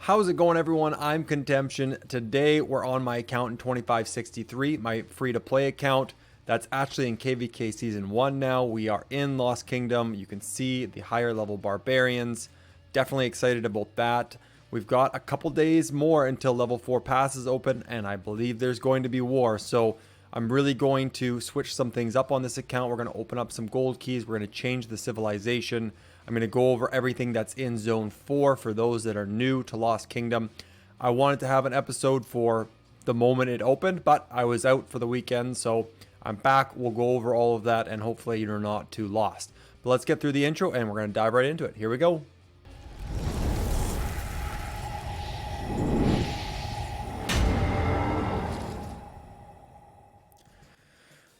How's it going, everyone? I'm Contemption. Today we're on my account in 2563, my free-to-play account. That's actually in KvK Season 1 now. We are in Lost Kingdom. You can see the higher level barbarians. Definitely excited about that. We've got a couple days more until level 4 passes open, and I believe there's going to be war. So I'm really going to switch some things up on this account. We're going to open up some gold keys. We're going to change the civilization. I'm going to go over everything that's in Zone 4 for those that are new to Lost Kingdom. I wanted to have an episode for the moment it opened, but I was out for the weekend, so I'm back. We'll go over all of that, and hopefully you're not too lost. But let's get through the intro, and we're going to dive right into it. Here we go.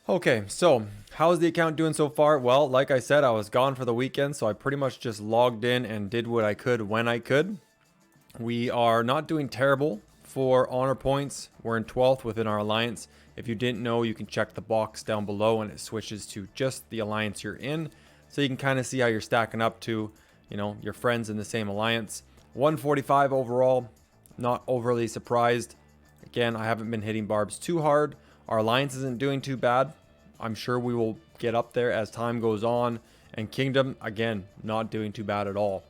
Okay, so how's the account doing so far? Well, like I said, I was gone for the weekend, so I pretty much just logged in and did what I could when I could. We are not doing terrible for honor points. We're in 12th within our alliance. If you didn't know, you can check the box down below and it switches to just the alliance you're in. So you can kind of see how you're stacking up to, your friends in the same alliance. 145 overall, not overly surprised. Again, I haven't been hitting barbs too hard. Our alliance isn't doing too bad. I'm sure we will get up there as time goes on. And Kingdom, again, not doing too bad at all.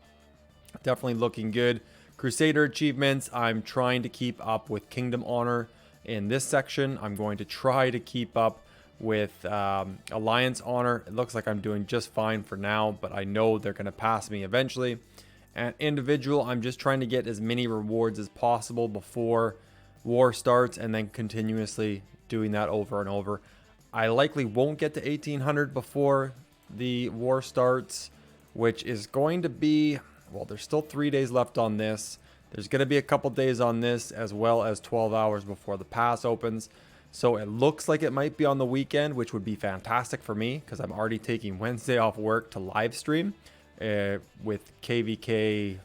Definitely looking good. Crusader achievements, I'm trying to keep up with Kingdom Honor in this section. I'm going to try to keep up with Alliance Honor. It looks like I'm doing just fine for now, but I know they're going to pass me eventually. And Individual, I'm just trying to get as many rewards as possible before war starts, and then continuously doing that over and over. I likely won't get to 1800 before the war starts, which is going to be, well, there's still 3 days left on this. There's going to be a couple days on this, as well as 12 hours before the pass opens. So it looks like it might be on the weekend, which would be fantastic for me because I'm already taking Wednesday off work to live stream with KvK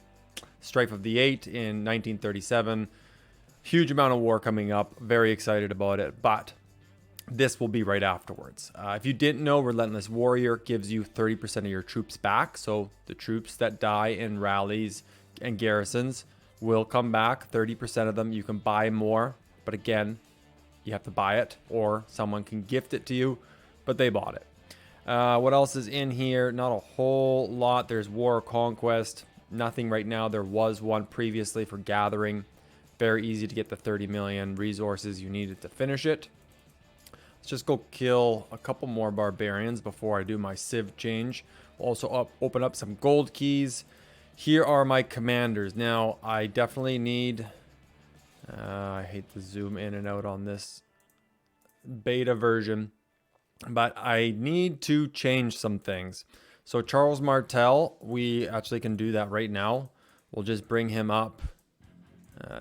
Strife of the Eight in 1937. Huge amount of war coming up. Very excited about it, but this will be right afterwards. If you didn't know, Relentless Warrior gives you 30% of your troops back. So the troops that die in rallies and garrisons will come back. 30% of them. You can buy more, but again, you have to buy it or someone can gift it to you, but they bought it. What else is in here? Not a whole lot. There's War Conquest. Nothing right now. There was one previously for gathering. Very easy to get the 30 million resources you needed to finish it. Let's just go kill a couple more barbarians before I do my civ change. We'll also open up some gold keys. Here are my commanders. Now, I definitely need... I hate to zoom in and out on this beta version, but I need to change some things. So Charles Martel, we actually can do that right now. We'll just bring him up.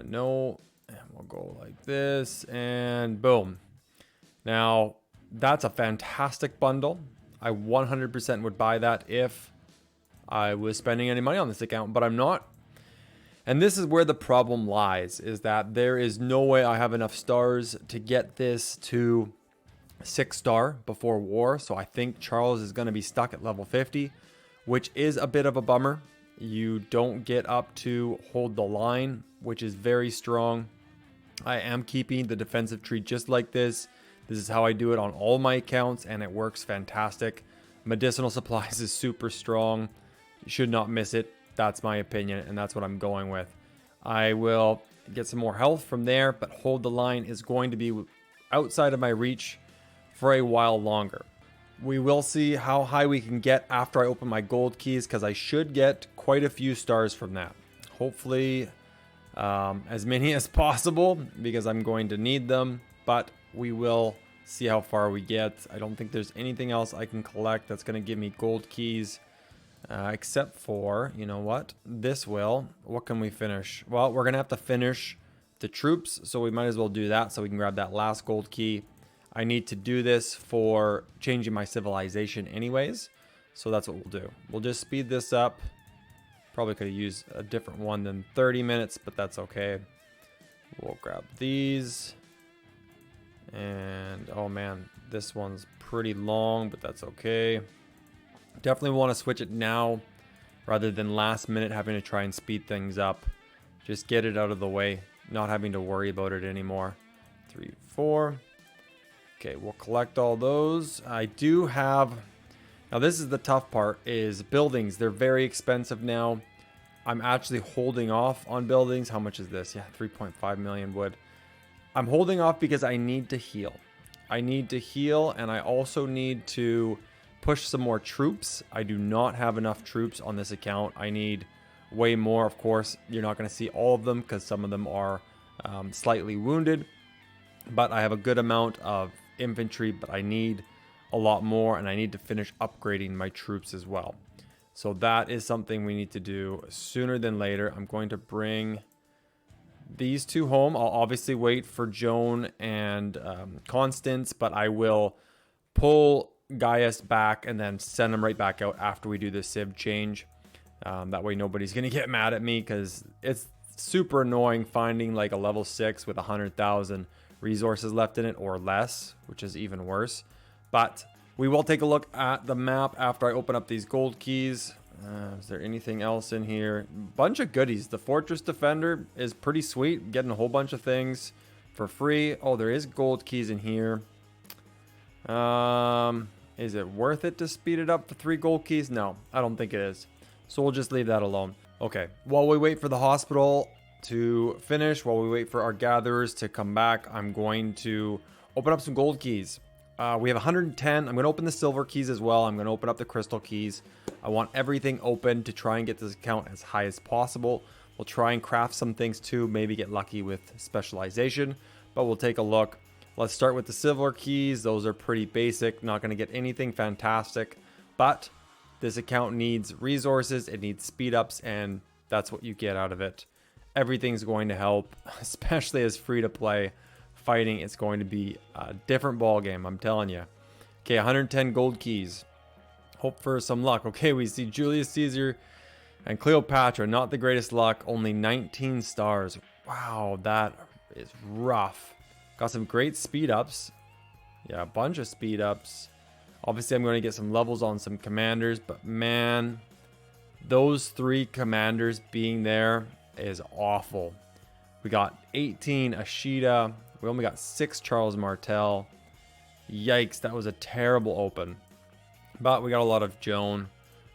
No, and we'll go like this, and boom. Now, that's a fantastic bundle. I 100% would buy that if I was spending any money on this account, but I'm not. And this is where the problem lies, is that there is no way I have enough stars to get this to 6-star before war. So I think Charles is going to be stuck at level 50, which is a bit of a bummer. You don't get up to hold the line, which is very strong. I am keeping the defensive tree just like this. This is how I do it on all my accounts, and it works fantastic. Medicinal supplies is super strong. You should not miss it. That's my opinion, and that's what I'm going with. I will get some more health from there, but hold the line is going to be outside of my reach for a while longer. We will see how high we can get after I open my gold keys, because I should get quite a few stars from that. Hopefully as many as possible, because I'm going to need them, but we will see how far we get. I don't think there's anything else I can collect that's going to give me gold keys, except for, you know what, this will. What can we finish? Well, we're going to have to finish the troops, so we might as well do that so we can grab that last gold key. I need to do this for changing my civilization anyways, so that's what we'll do. We'll just speed this up. Probably could have used a different one than 30 minutes, but that's okay. We'll grab these. And, oh man, this one's pretty long, but that's okay. Definitely want to switch it now rather than last minute having to try and speed things up. Just get it out of the way, not having to worry about it anymore. 3, 4. Okay, we'll collect all those. I do have... Now this is the tough part, is buildings. They're very expensive now. I'm actually holding off on buildings. How much is this? Yeah, 3.5 million wood. I'm holding off because I need to heal. I need to heal, and I also need to push some more troops. I do not have enough troops on this account. I need way more. Of course, you're not going to see all of them because some of them are slightly wounded. But I have a good amount of infantry, but I need a lot more, and I need to finish upgrading my troops as well. So that is something we need to do sooner than later. I'm going to bring these two home. I'll obviously wait for Joan and Constance, but I will pull Gaius back and then send them right back out after we do the civ change. That way nobody's going to get mad at me, because it's super annoying finding like a level 6 with 100,000 resources left in it or less, which is even worse. But we will take a look at the map after I open up these gold keys. Is there anything else in here? Bunch of goodies. The Fortress Defender is pretty sweet. Getting a whole bunch of things for free. Oh, there is gold keys in here. Is it worth it to speed it up for 3 gold keys? No, I don't think it is. So we'll just leave that alone. Okay, while we wait for the hospital to finish, while we wait for our gatherers to come back, I'm going to open up some gold keys. We have 110. I'm going to open the silver keys as well. I'm going to open up the crystal keys. I want everything open to try and get this account as high as possible. We'll try and craft some things too, maybe get lucky with specialization, but we'll take a look. Let's start with the silver keys. Those are pretty basic, not going to get anything fantastic, but this account needs resources, it needs speed ups, and that's what you get out of it. Everything's going to help, especially as free to play. Fighting, it's going to be a different ball game, I'm telling you. Okay, 110 gold keys. Hope for some luck. Okay, we see Julius Caesar and Cleopatra. Not the greatest luck. Only 19 stars. Wow, that is rough. Got some great speed ups. Yeah, a bunch of speed ups. Obviously, I'm going to get some levels on some commanders, but man, those 3 commanders being there is awful. We got 18 Ashita. We only got 6 Charles Martel. Yikes, that was a terrible open. But we got a lot of Joan.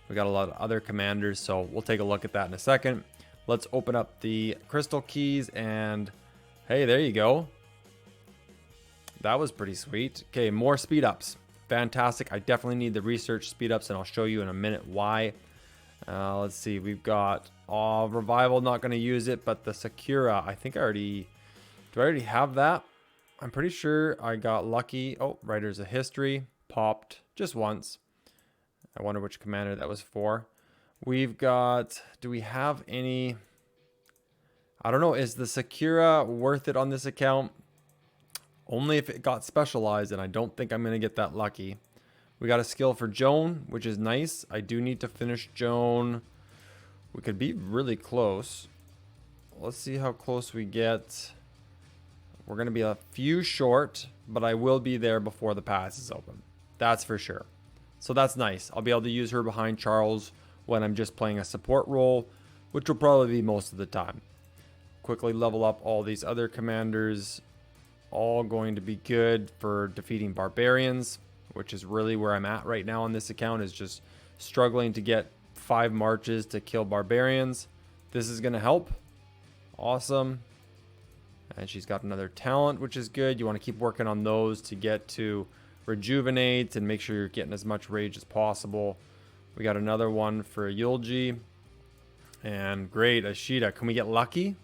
We got a lot of other commanders, so we'll take a look at that in a second. Let's open up the crystal keys, and hey, there you go. That was pretty sweet. Okay, more speed ups. Fantastic. I definitely need the research speed ups, and I'll show you in a minute why. Let's see. We've got revival. Not going to use it, but the Sakura. I think I already... Do I already have that? I'm pretty sure I got lucky. Oh, Writers of History. Popped just once. I wonder which commander that was for. We've got... Do we have any... I don't know. Is the Sakura worth it on this account? Only if it got specialized, and I don't think I'm going to get that lucky. We got a skill for Joan, which is nice. I do need to finish Joan. We could be really close. Let's see how close we get. We're going to be a few short, but I will be there before the pass is open. That's for sure. So that's nice. I'll be able to use her behind Charles when I'm just playing a support role, which will probably be most of the time. Quickly level up all these other commanders. All going to be good for defeating barbarians, which is really where I'm at right now on this account, is just struggling to get 5 marches to kill barbarians. This is going to help. Awesome. And she's got another talent, which is good. You want to keep working on those to get to rejuvenate and make sure you're getting as much rage as possible. We got another one for eulogy. And great, Ashita. Can we get lucky?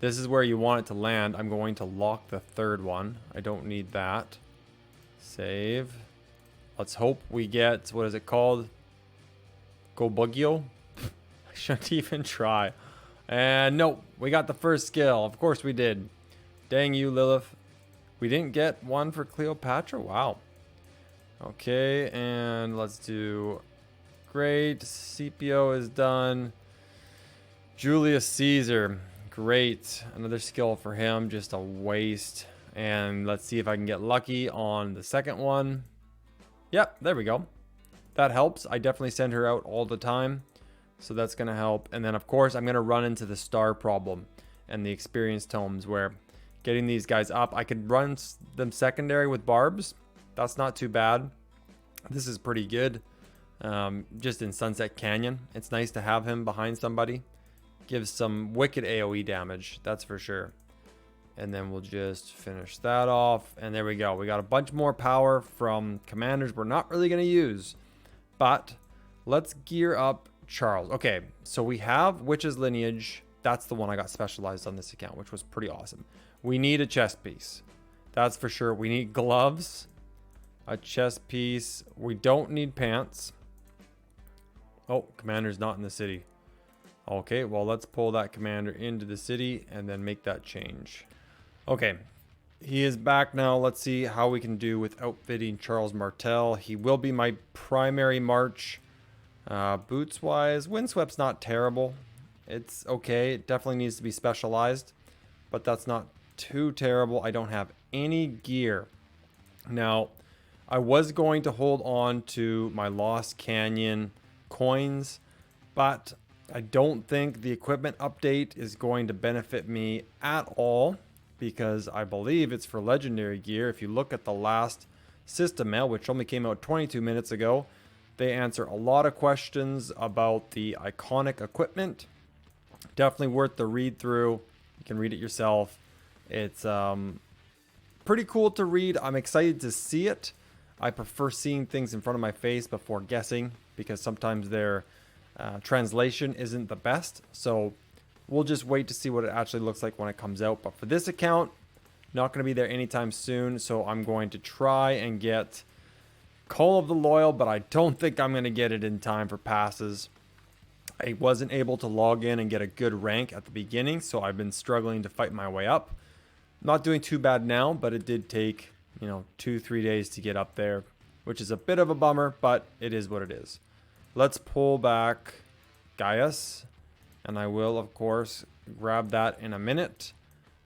This is where you want it to land. I'm going to lock the 3rd one. I don't need that. Save. Let's hope we get, what is it called? Gobugio? I shouldn't even try. And nope, we got the first skill. Of course we did. Dang you, Lilith. We didn't get one for Cleopatra? Wow. Okay, and let's do... Great. Scipio is done. Julius Caesar. Great. Another skill for him. Just a waste. And let's see if I can get lucky on the 2nd one. Yep, there we go. That helps. I definitely send her out all the time. So that's going to help. And then, of course, I'm going to run into the star problem and the experience tomes where getting these guys up, I could run them secondary with barbs. That's not too bad. This is pretty good. Just in Sunset Canyon, it's nice to have him behind somebody. Gives some wicked AoE damage, that's for sure. And then we'll just finish that off. And there we go. We got a bunch more power from commanders we're not really going to use. But let's gear up Charles. Okay, so we have Witch's Lineage. That's the one I got specialized on this account, which was pretty awesome. We need a chest piece. That's for sure. We need gloves, a chest piece. We don't need pants. Oh, commander's not in the city. Okay, well, let's pull that commander into the city and then make that change. Okay, he is back now. Let's see how we can do with outfitting Charles Martel. He will be my primary march. Boots wise, Windsweep's not terrible. It's okay. It definitely needs to be specialized, but that's not too terrible. I don't have any gear. Now, I was going to hold on to my Lost Canyon coins, but I don't think the equipment update is going to benefit me at all, because I believe it's for legendary gear. If you look at the last system mail, which only came out 22 minutes ago, they answer a lot of questions about the iconic equipment. Definitely worth the read through. You can read it yourself. It's pretty cool to read. I'm excited to see it. I prefer seeing things in front of my face before guessing, because sometimes their translation isn't the best. So we'll just wait to see what it actually looks like when it comes out. But for this account, not going to be there anytime soon. So I'm going to try and get Call of the Loyal, but I don't think I'm going to get it in time for passes. I wasn't able to log in and get a good rank at the beginning, so I've been struggling to fight my way up. Not doing too bad now, but it did take, 2-3 days to get up there, which is a bit of a bummer, but it is what it is. Let's pull back Gaius, and I will, of course, grab that in a minute.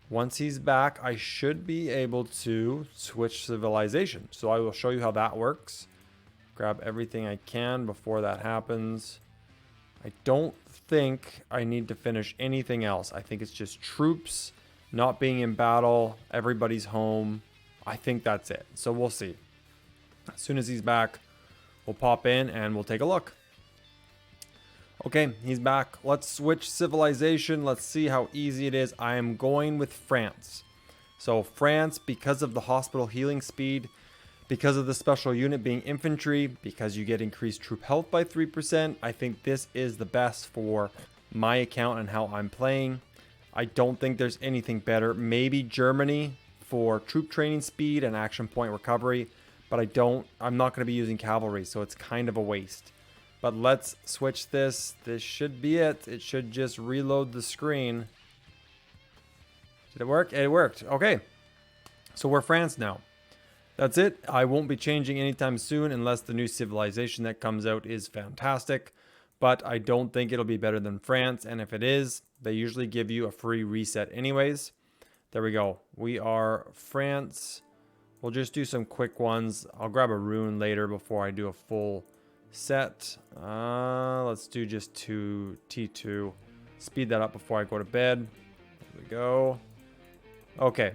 Once he's back, I should be able to switch civilization. So I will show you how that works. Grab everything I can before that happens. I don't think I need to finish anything else. I think it's just troops not being in battle. Everybody's home. I think that's it. So we'll see. As soon as he's back, we'll pop in and we'll take a look. Okay, he's back. Let's switch civilization. Let's see how easy it is. I am going with France. So France, because of the hospital healing speed, because of the special unit being infantry, because you get increased troop health by 3%, I think this is the best for my account and how I'm playing. I don't think there's anything better. Maybe Germany for troop training speed and action point recovery, but I'm not going to be using cavalry, so it's kind of a waste. But let's switch this. This should be it. It should just reload the screen. Did it work? It worked. Okay. So we're France now. That's it. I won't be changing anytime soon unless the new civilization that comes out is fantastic. But I don't think it'll be better than France. And if it is, they usually give you a free reset anyways. There we go. We are France. We'll just do some quick ones. I'll grab a rune later before I do a full set. Let's do just T2. Speed that up before I go to bed. There we go. Okay.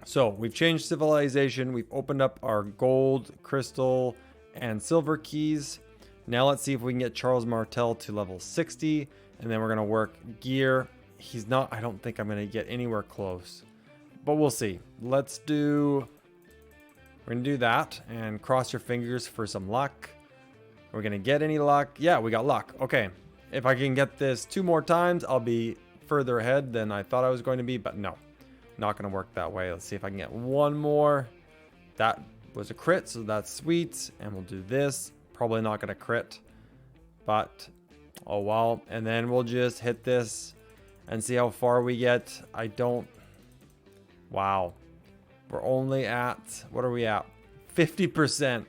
So we've changed civilization. We've opened up our gold, crystal, and silver keys. Now let's see if we can get Charles Martel to level 60. And then we're going to work gear. I don't think I'm going to get anywhere close. But we'll see. We're going to do that and cross your fingers for some luck. We're going to get any luck. Yeah, we got luck. Okay. If I can get this 2 more times, I'll be further ahead than I thought I was going to be. But no, not going to work that way. Let's see if I can get 1 more. That was a crit, so that's sweet. And we'll do this. Probably not going to crit. But, oh well. And then we'll just hit this and see how far we get. Wow. We're only at, what are we at? 50%.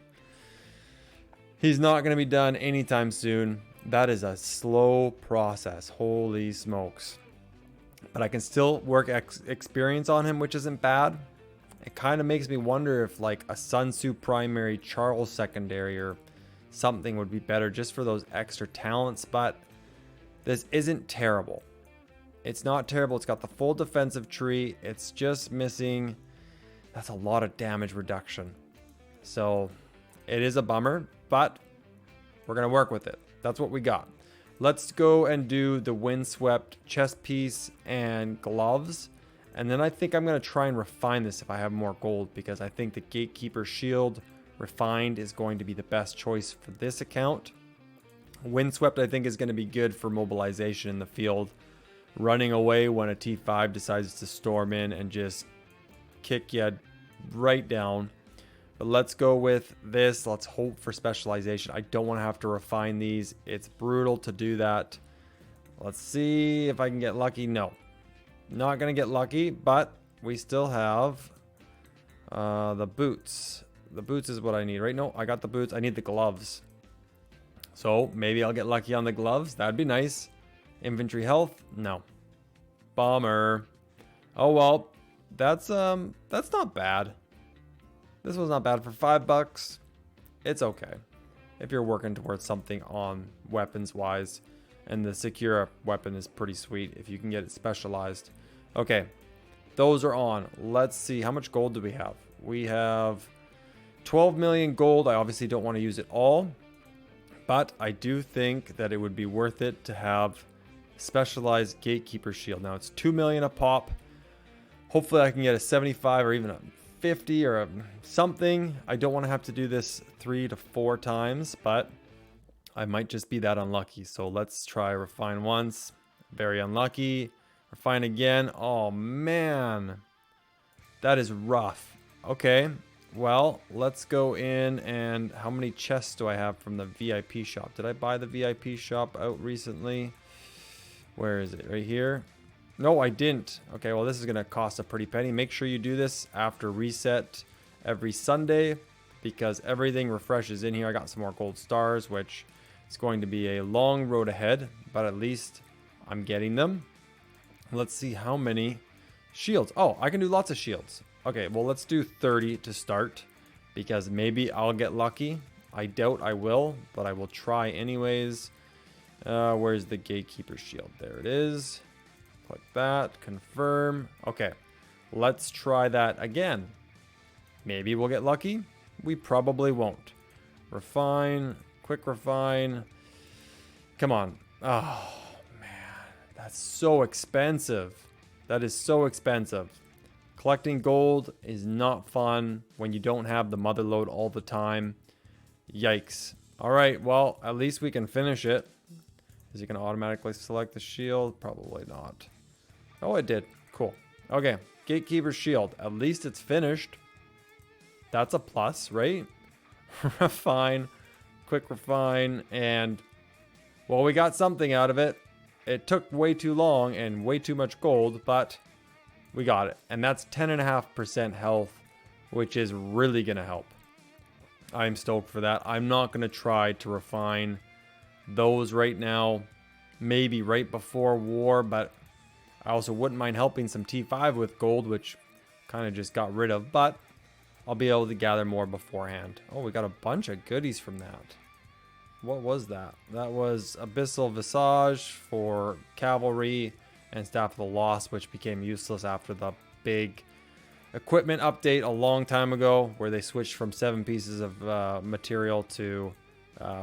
He's not going to be done anytime soon. That is a slow process. Holy smokes. But I can still work experience on him, which isn't bad. It kind of makes me wonder if like a Sun Tzu primary, Charles secondary, or something would be better just for those extra talents, but this isn't terrible. It's not terrible. It's got the full defensive tree. It's just missing. That's a lot of damage reduction. So it is a bummer, but we're going to work with it. That's what we got. Let's go and do the windswept chest piece and gloves. And then I think I'm going to try and refine this if I have more gold, because I think the Gatekeeper shield refined is going to be the best choice for this account. Windswept I think is going to be good for mobilization in the field. Running away when a T5 decides to storm in and just kick you right down. But let's go with this. Let's hope for specialization. I don't want to have to refine these. It's brutal to do that. Let's see if I can get lucky. No. Not going to get lucky, but we still have the boots. The boots is what I need, right? No, I got the boots. I need the gloves. So maybe I'll get lucky on the gloves. That'd be nice. Infantry health? No. Bomber. Oh, well, that's not bad. This was not bad for $5. It's okay if you're working towards something on weapons wise, and the Secura weapon is pretty sweet if you can get it specialized. Okay, those are on. Let's see, how much gold do we have? We have 12 million gold. I obviously don't want to use it all, but I do think that it would be worth it to have specialized Gatekeeper shield. Now it's 2 million a pop. Hopefully I can get a 75 or even a 50 or something. I don't want to have to do this 3 to 4 times, but I might just be that unlucky. So let's try refine once. Very unlucky. Refine again. Oh man, that is rough. Okay, well, let's go in, and how many chests do I have from the VIP shop? Did I buy the VIP shop out recently? Where is it? Right here? No, I didn't. Okay, well, this is going to cost a pretty penny. Make sure you do this after reset every Sunday, because everything refreshes in here. I got some more gold stars, which is going to be a long road ahead, but at least I'm getting them. Let's see how many shields. Oh, I can do lots of shields. Okay, well, let's do 30 to start, because maybe I'll get lucky. I doubt I will, but I will try anyways. Where's the Gatekeeper shield? There it is. Click that, confirm. Okay, let's try that again. Maybe we'll get lucky. We probably won't. Refine, quick refine. Come on. Oh, man, that's so expensive. That is so expensive. Collecting gold is not fun when you don't have the mother load all the time. Yikes. All right, well, at least we can finish it. Is it going to automatically select the shield? Probably not. Oh, it did. Cool. Okay, Gatekeeper shield. At least it's finished. That's a plus, right? Refine, quick refine, and well, we got something out of it. It took way too long and way too much gold, but we got it. And that's 10.5% health, which is really going to help. I'm stoked for that. I'm not going to try to refine those right now. Maybe right before war, but I also wouldn't mind helping some T5 with gold, which kind of just got rid of, but I'll be able to gather more beforehand. Oh, we got a bunch of goodies from that. What was that? That was Abyssal Visage for cavalry and Staff of the Lost, which became useless after the big equipment update a long time ago, where they switched from 7 pieces of material to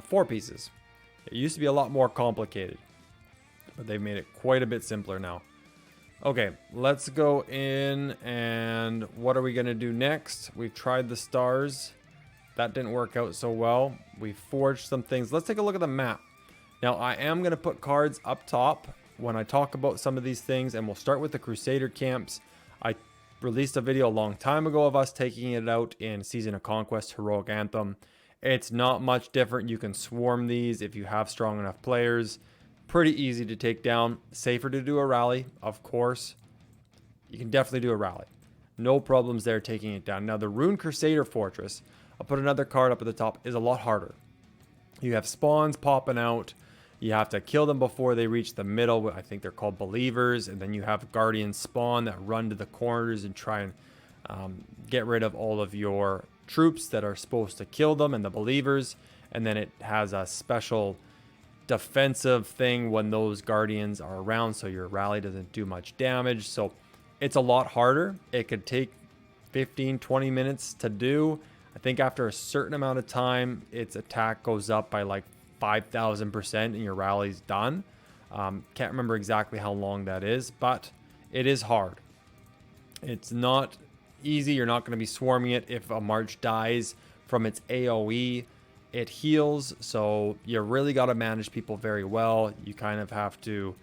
4 pieces. It used to be a lot more complicated, but they've made it quite a bit simpler now. Okay, let's go in, and what are we going to do next? We've tried the stars. That didn't work out so well. We forged some things. Let's take a look at the map. Now, I am going to put cards up top when I talk about some of these things, and we'll start with the Crusader camps. I released a video a long time ago of us taking it out in Season of Conquest Heroic Anthem. It's not much different. You can swarm these if you have strong enough players. Pretty easy to take down. Safer to do a rally, of course. You can definitely do a rally. No problems there taking it down. Now, the Rune Crusader Fortress, I'll put another card up at the top, is a lot harder. You have spawns popping out. You have to kill them before they reach the middle. I think they're called Believers. And then you have Guardians spawn that run to the corners and try and get rid of all of your troops that are supposed to kill them and the Believers. and then it has a special defensive thing when those guardians are around, so your rally doesn't do much damage. So it's a lot harder. It could take 15-20 minutes to do. I think after a certain amount of time, its attack goes up by like 5,000% and your rally's done. Can't remember exactly how long that is, but it is hard. It's not easy. You're not going to be swarming it. If a march dies from its AoE, it heals, so you really got to manage people very well. You kind of have to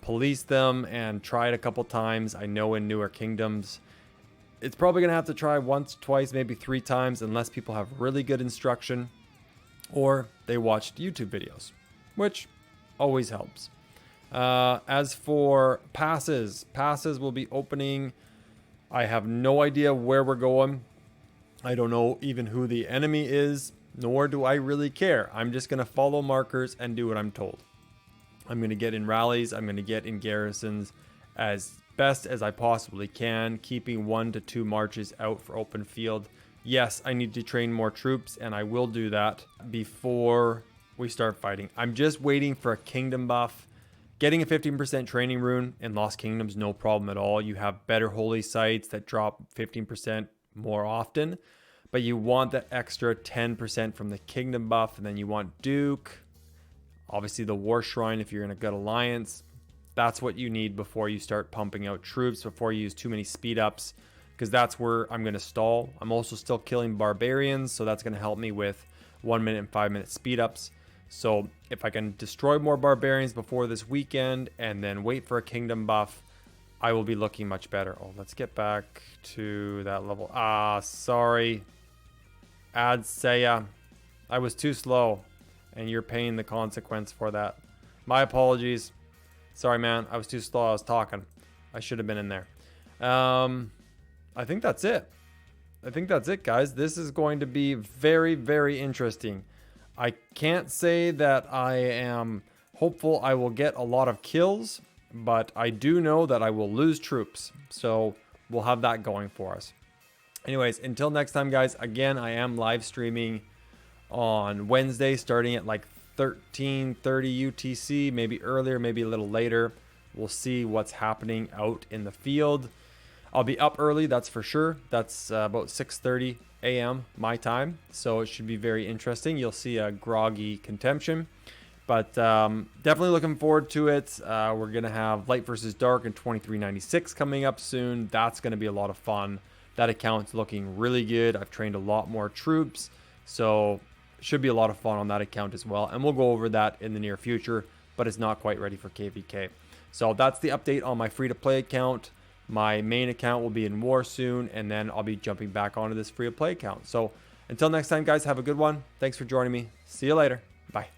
police them and try it a couple times. I know in newer kingdoms, it's probably going to have to try once, twice, maybe 3 times, unless people have really good instruction or they watched YouTube videos, which always helps. As for passes will be opening. I have no idea where we're going. I don't know even who the enemy is, nor do I really care. I'm just going to follow markers and do what I'm told. I'm going to get in rallies. I'm going to get in garrisons as best as I possibly can, keeping 1 to 2 marches out for open field. Yes, I need to train more troops, and I will do that before we start fighting. I'm just waiting for a kingdom buff. Getting a 15% training rune in Lost Kingdoms, no problem at all. You have better holy sites that drop 15% more often, but you want that extra 10% from the kingdom buff, and then you want Duke, obviously the War Shrine if you're in a good alliance. That's what you need before you start pumping out troops, before you use too many speed ups, because that's where I'm going to stall. I'm also still killing barbarians, so that's going to help me with 1 minute and 5 minute speed ups. So if I can destroy more barbarians before this weekend and then wait for a kingdom buff, I will be looking much better. Oh, let's get back to that level. Sorry. Ad Saya. I was too slow, and you're paying the consequence for that. My apologies. Sorry, man. I was too slow. I was talking. I should have been in there. I think that's it. I think that's it, guys. This is going to be very, very interesting. I can't say that I am hopeful I will get a lot of kills, but I do know that I will lose troops. So we'll have that going for us. Anyways, until next time, guys, again, I am live streaming on Wednesday starting at like 13:30 UTC, maybe earlier, maybe a little later. We'll see what's happening out in the field. I'll be up early, that's for sure. That's about 6:30 a.m. my time, so it should be very interesting. You'll see a groggy Contemption, but definitely looking forward to it. We're gonna have Light versus Dark in 2396 coming up soon. That's gonna be a lot of fun. That account's looking really good. I've trained a lot more troops, so it should be a lot of fun on that account as well, and we'll go over that in the near future, but it's not quite ready for KvK. So that's the update on my free-to-play account. My main account will be in war soon, and then I'll be jumping back onto this free-to-play account. So until next time, guys, have a good one. Thanks for joining me. See you later. Bye.